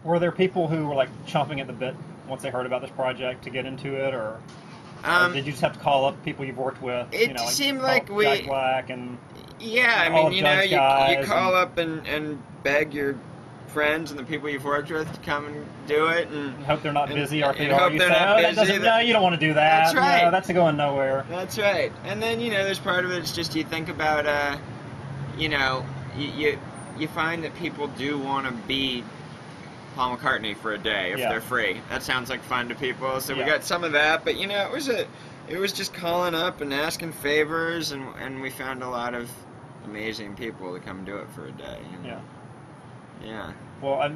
Were there people who were like chomping at the bit once they heard about this project to get into it, or did you just have to call up people you've worked with? It Like seemed call like up Jack Black and yeah, I all mean, of you know, Judd's you guys call up and beg your friends and the people you've worked with to come and do it, and hope they're not busy, or if they and are, hope you they're say, not "Oh, busy. no, you don't want to do that. That's right. That's going nowhere." That's right. And then, you know, there's part of it. It's just you think about, you know, you find that people do want to be Paul McCartney for a day if they're free. That sounds like fun to people. So we got some of that, but you know, it was just calling up and asking favors, and we found a lot of amazing people to come do it for a day. You know? Yeah. Well,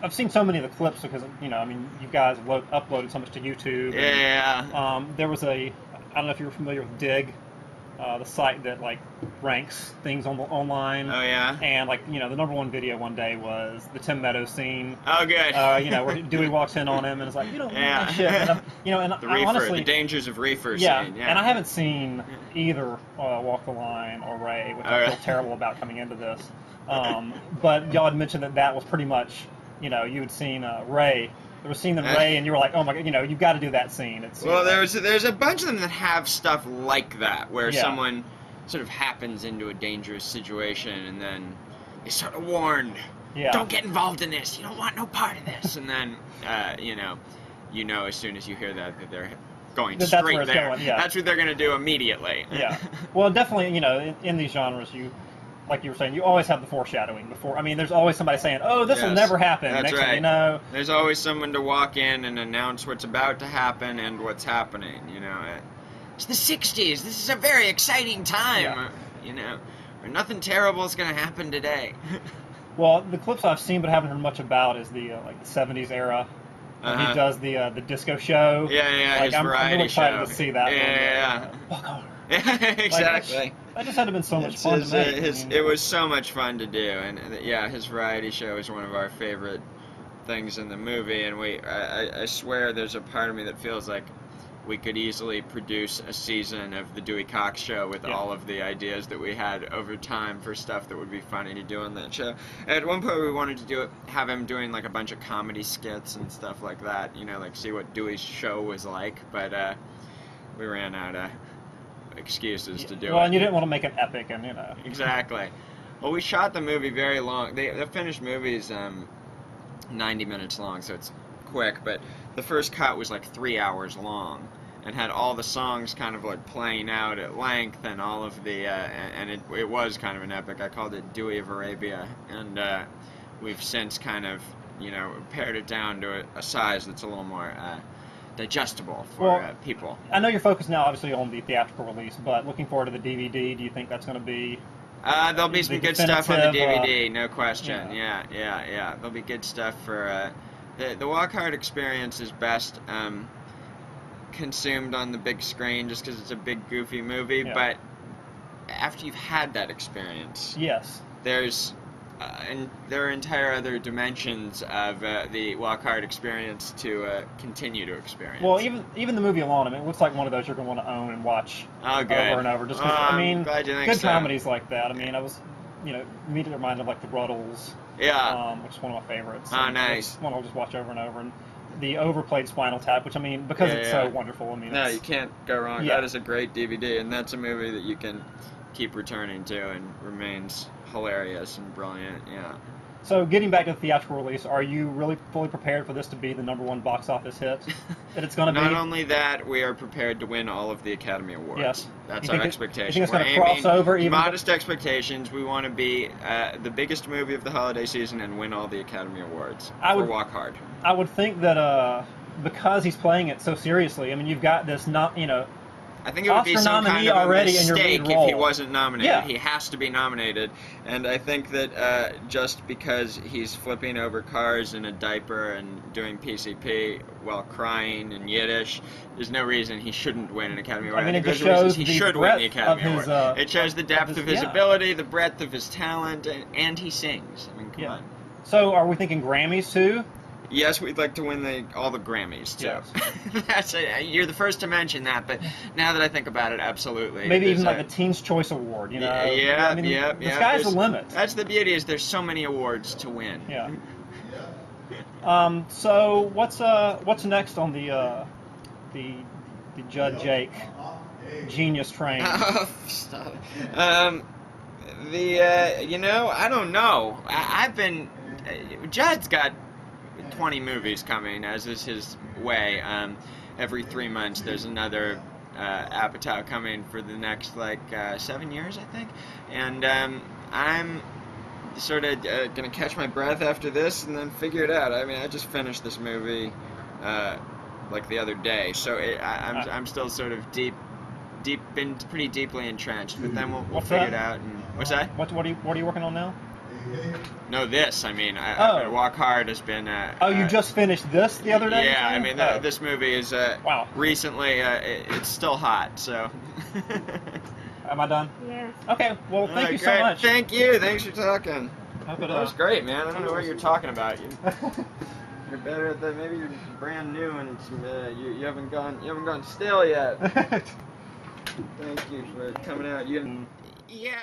I've seen so many of the clips because, you know, I mean, you guys uploaded so much to YouTube. Yeah. And, there was I don't know if you're familiar with Dig, the site that like ranks things online. Oh yeah. And like, you know, the #1 video one day was the Tim Meadows scene. Oh good. You know, where Dewey walks in on him and is like, you don't want that shit. And you know, and the reefer, honestly, the dangers of reefer yeah, scene. Yeah. And I haven't seen either Walk the Line or Ray, which I feel terrible about coming into this. But y'all had mentioned that was pretty much, you know, you had seen Ray. There was a scene in Ray, and you were like, oh my god, you know, you've got to do that scene. Well, there's a bunch of them that have stuff like that, where someone sort of happens into a dangerous situation, and then is sort of warned, don't get involved in this, you don't want no part of this, and then, you know as soon as you hear that they're going straight there. Going, That's what they're going to do immediately. Yeah. Well, definitely, you know, in these genres, like you were saying, you always have the foreshadowing before. I mean, there's always somebody saying, "Oh, this will never happen." That's Next right. thing you know, there's always someone to walk in and announce what's about to happen and what's happening. You know, it's the '60s. This is a very exciting time. Yeah. You know, where nothing terrible is going to happen today. Well, the clips I've seen but haven't heard much about is the like the '70s era. He does the disco show. Yeah, like, his I'm variety really excited show. to see that. Yeah. Walk on. Exactly. Like, that just had to have been so much fun to make. It was so much fun to do, and yeah, his variety show is one of our favorite things in the movie, and I swear there's a part of me that feels like we could easily produce a season of the Dewey Cox Show with all of the ideas that we had over time for stuff that would be funny to do on that show. At one point we wanted to have him doing like a bunch of comedy skits and stuff like that, you know, like see what Dewey's show was like, but we ran out of excuses to do it. Well, and you didn't want to make it epic, and you know. Exactly. Well, we shot the movie very long. The finished movie's 90 minutes long, so it's quick, but the first cut was like 3 hours long and had all the songs kind of like playing out at length, and all of the and it was kind of an epic. I called it Dewey of Arabia, and we've since kind of, you know, pared it down to a size that's a little more digestible for people. I know you're focused now obviously on the theatrical release, but looking forward to the DVD, do you think that's going to be there'll be some good stuff on the DVD, no question. Yeah. There'll be good stuff for the Walk Hard experience is best consumed on the big screen just because it's a big goofy movie, but after you've had that experience, there are entire other dimensions of the Walk Hard experience to continue to experience. Well, even the movie alone, I mean, it looks like one of those you're going to want to own and watch over and over. Just 'cause, I mean, good comedies like that. I mean, I was, you know, immediately reminded of like The Ruddles, which is one of my favorites. Oh, nice. One I'll just watch over and over. And the overplayed Spinal Tap, which I mean, because it's so wonderful. I mean, no, you can't go wrong. That is a great DVD, and that's a movie that you can keep returning to and remains hilarious and brilliant. Yeah. So getting back to the theatrical release, are you really fully prepared for this to be the #1 box office hit that it's going to be? Not only that, we are prepared to win all of the Academy Awards. Yes. That's our expectation. You think it's going to cross over? Even modest expectations. We want to be the biggest movie of the holiday season and win all the Academy Awards for Walk Hard. I would think that because he's playing it so seriously, I mean, you've got this I think it would be some kind of a mistake if he wasn't nominated. Yeah. He has to be nominated, and I think that just because he's flipping over cars in a diaper and doing PCP while crying in Yiddish, there's no reason he shouldn't win an Academy Award. I mean, it just shows he should win the Academy Award. It shows the depth of his ability, the breadth of his talent, and he sings. I mean, come on. So, are we thinking Grammys too? Yes, we'd like to win all the Grammys, too. Yes. You're the first to mention that, but now that I think about it, absolutely. Maybe even like the Teen's Choice Award, you know? Yeah, I mean, the sky's the limit. That's the beauty, is there's so many awards to win. Yeah. So what's next on the Judd Jake genius train? Oh, stop. You know, I don't know. I've been. Judd's got 20 movies coming, as is his way. Every 3 months, there's another Apatow coming for the next 7 years, I think. And I'm sort of gonna catch my breath after this and then figure it out. I mean, I just finished this movie the other day, so I'm still sort of been pretty deeply entrenched. But then we'll figure it out. And what's that? What are you working on now? No, this. I mean, Walk Hard has been. You just finished this the other day? Yeah, I mean, this movie is. Wow. Recently, it's still hot. So. Am I done? Yes. Okay. Well, thank you great. so much. Thank you. Thanks for talking. That was great, man. I don't know what you're talking about. You're better at that. Maybe you're brand new and you haven't gone stale yet. Thank you for coming out. Yeah.